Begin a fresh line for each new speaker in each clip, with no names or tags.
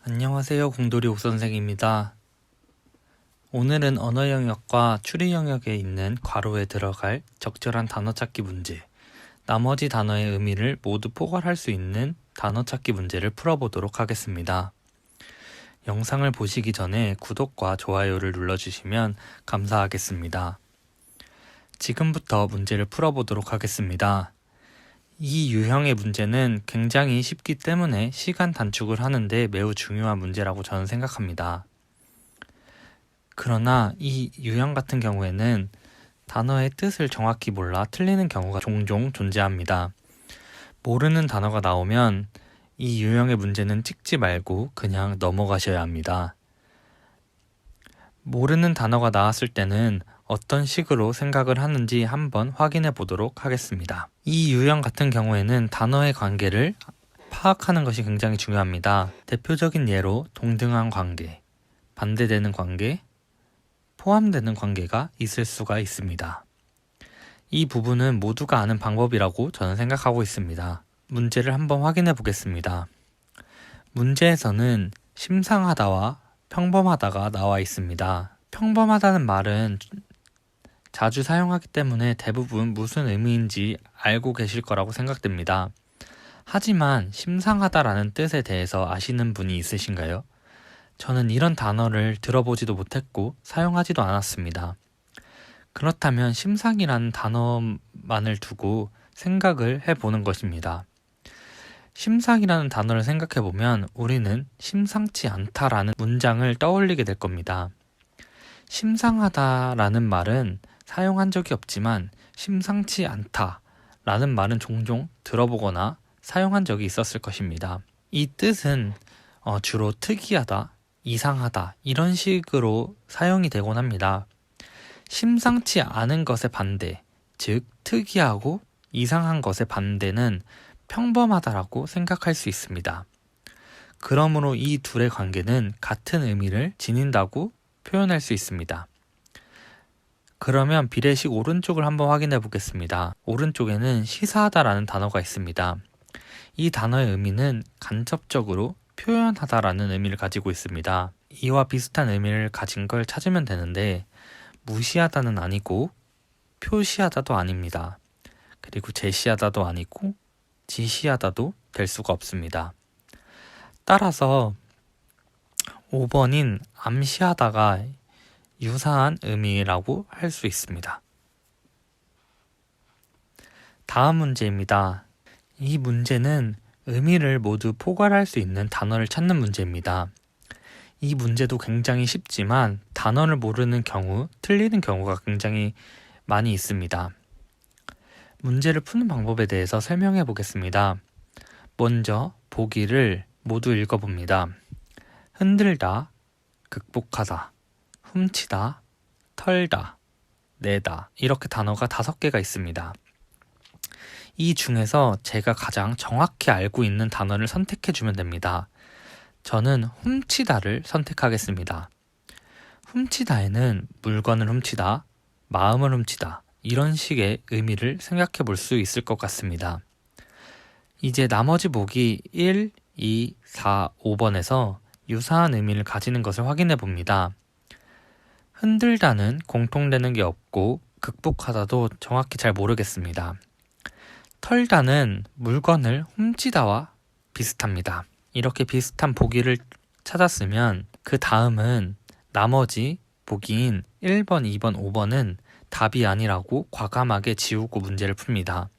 안녕하세요. 공돌이 옥선생입니다. 오늘은 언어 영역과 추리 영역에 있는 괄호에 들어갈 적절한 단어 찾기 문제, 나머지 단어의 의미를 모두 포괄할 수 있는 단어 찾기 문제를 풀어보도록 하겠습니다. 영상을 보시기 전에 구독과 좋아요를 눌러주시면 감사하겠습니다. 지금부터 문제를 풀어보도록 하겠습니다. 이 유형의 문제는 굉장히 쉽기 때문에 시간 단축을 하는데 매우 중요한 문제라고 저는 생각합니다. 그러나 이 유형 같은 경우에는 단어의 뜻을 정확히 몰라 틀리는 경우가 종종 존재합니다. 모르는 단어가 나오면 이 유형의 문제는 찍지 말고 그냥 넘어가셔야 합니다. 모르는 단어가 나왔을 때는 어떤 식으로 생각을 하는지 한번 확인해 보도록 하겠습니다. 이 유형 같은 경우에는 단어의 관계를 파악하는 것이 굉장히 중요합니다. 대표적인 예로 동등한 관계, 반대되는 관계, 포함되는 관계가 있을 수가 있습니다. 이 부분은 모두가 아는 방법이라고 저는 생각하고 있습니다. 문제를 한번 확인해 보겠습니다. 문제에서는 심상하다와 평범하다가 나와 있습니다. 평범하다는 말은 자주 사용하기 때문에 대부분 무슨 의미인지 알고 계실 거라고 생각됩니다. 하지만 심상하다라는 뜻에 대해서 아시는 분이 있으신가요? 저는 이런 단어를 들어보지도 못했고 사용하지도 않았습니다. 그렇다면 심상이라는 단어만을 두고 생각을 해보는 것입니다. 심상이라는 단어를 생각해보면 우리는 심상치 않다라는 문장을 떠올리게 될 겁니다. 심상하다라는 말은 사용한 적이 없지만 심상치 않다라는 말은 종종 들어보거나 사용한 적이 있었을 것입니다. 이 뜻은 주로 특이하다, 이상하다 이런 식으로 사용이 되곤 합니다. 심상치 않은 것의 반대, 즉 특이하고 이상한 것의 반대는 평범하다라고 생각할 수 있습니다. 그러므로 이 둘의 관계는 같은 의미를 지닌다고 표현할 수 있습니다. 그러면 비례식 오른쪽을 한번 확인해 보겠습니다. 오른쪽에는 시사하다라는 단어가 있습니다. 이 단어의 의미는 간접적으로 표현하다라는 의미를 가지고 있습니다. 이와 비슷한 의미를 가진 걸 찾으면 되는데 무시하다는 아니고 표시하다도 아닙니다. 그리고 제시하다도 아니고 지시하다도 될 수가 없습니다. 따라서 5번인 암시하다가 유사한 의미라고 할 수 있습니다. 다음 문제입니다. 이 문제는 의미를 모두 포괄할 수 있는 단어를 찾는 문제입니다. 이 문제도 굉장히 쉽지만 단어를 모르는 경우, 틀리는 경우가 굉장히 많이 있습니다. 문제를 푸는 방법에 대해서 설명해 보겠습니다. 먼저 보기를 모두 읽어봅니다. 흔들다, 극복하다, 훔치다, 털다, 내다 이렇게 단어가 5개가 있습니다. 이 중에서 제가 가장 정확히 알고 있는 단어를 선택해주면 됩니다. 저는 훔치다를 선택하겠습니다. 훔치다에는 물건을 훔치다, 마음을 훔치다 이런 식의 의미를 생각해 볼 수 있을 것 같습니다. 이제 나머지 보기 1, 2, 4, 5번에서 유사한 의미를 가지는 것을 확인해 봅니다. 흔들다는 공통되는 게 없고 극복하다도 정확히 잘 모르겠습니다. 털다는 물건을 훔치다와 비슷합니다. 이렇게 비슷한 보기를 찾았으면 그 다음은 나머지 보기인 1번, 2번, 5번은 답이 아니라고 과감하게 지우고 문제를 풉니다.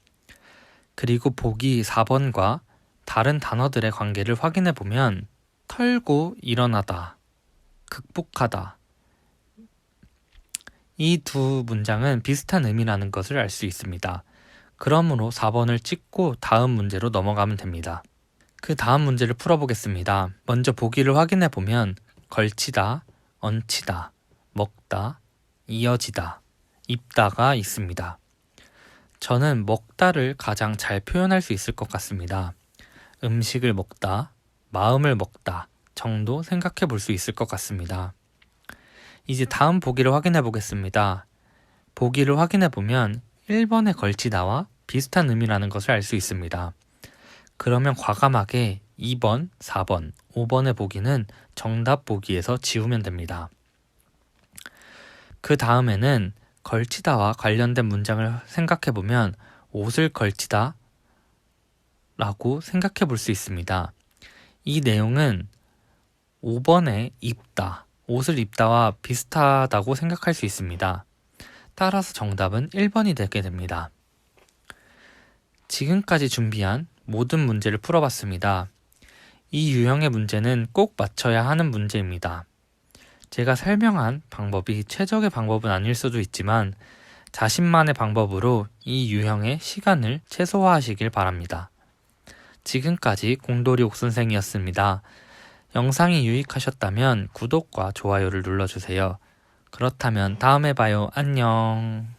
그리고 보기 4번과 다른 단어들의 관계를 확인해 보면 털고 일어나다, 극복하다 이 두 문장은 비슷한 의미라는 것을 알 수 있습니다. 그러므로 4번을 찍고 다음 문제로 넘어가면 됩니다. 그 다음 문제를 풀어보겠습니다. 먼저 보기를 확인해 보면 걸치다, 얹히다, 먹다, 이어지다, 입다가 있습니다. 저는 먹다를 가장 잘 표현할 수 있을 것 같습니다. 음식을 먹다, 마음을 먹다 정도 생각해 볼 수 있을 것 같습니다. 이제 다음 보기를 확인해 보겠습니다. 보기를 확인해 보면 1번의 걸치다와 비슷한 의미라는 것을 알 수 있습니다. 그러면 과감하게 2번, 4번, 5번의 보기는 정답 보기에서 지우면 됩니다. 그 다음에는 걸치다와 관련된 문장을 생각해보면 옷을 걸치다 라고 생각해 볼 수 있습니다. 이 내용은 5번에 입다, 옷을 입다와 비슷하다고 생각할 수 있습니다. 따라서 정답은 1번이 되게 됩니다. 지금까지 준비한 모든 문제를 풀어봤습니다. 이 유형의 문제는 꼭 맞춰야 하는 문제입니다. 제가 설명한 방법이 최적의 방법은 아닐 수도 있지만 자신만의 방법으로 이 유형의 시간을 최소화하시길 바랍니다. 지금까지 공돌이 옥선생이었습니다. 영상이 유익하셨다면 구독과 좋아요를 눌러주세요. 그렇다면 다음에 봐요. 안녕.